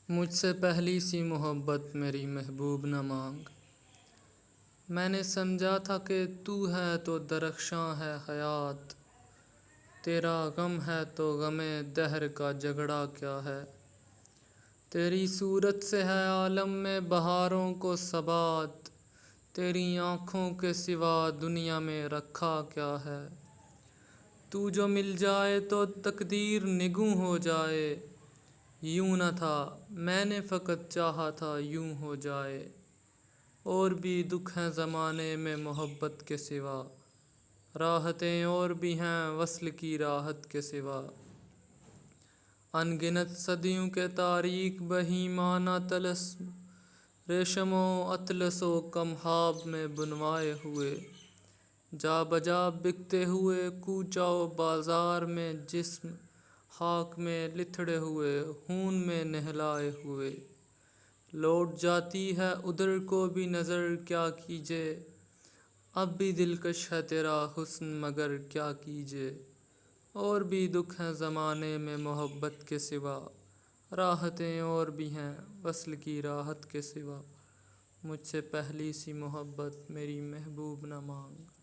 مجھ سے پہلی سی محبت میری محبوب نہ مانگ۔ میں نے سمجھا تھا کہ تو ہے تو درخشاں ہے حیات، تیرا غم ہے تو غم دہر کا جھگڑا کیا ہے۔ تیری صورت سے ہے عالم میں بہاروں کو ثبات، تیری آنکھوں کے سوا دنیا میں رکھا کیا ہے۔ تو جو مل جائے تو تقدیر نگوں ہو جائے، یوں نہ تھا میں نے فقط چاہا تھا یوں ہو جائے۔ اور بھی دکھ ہیں زمانے میں محبت کے سوا، راحتیں اور بھی ہیں وصل کی راحت کے سوا۔ ان گنت صدیوں کے تاریک بہیمانہ طلسم، ریشم و اطلس و کمہاب میں بنوائے ہوئے، جا بجا بکتے ہوئے کوچہ و بازار میں جسم، خاک میں لتھڑے ہوئے خون میں نہلائے ہوئے۔ لوٹ جاتی ہے ادھر کو بھی نظر کیا کیجے، اب بھی دلکش ہے تیرا حسن مگر کیا کیجے۔ اور بھی دکھ ہیں زمانے میں محبت کے سوا، راحتیں اور بھی ہیں وصل کی راحت کے سوا۔ مجھ سے پہلی سی محبت میری محبوب نہ مانگ۔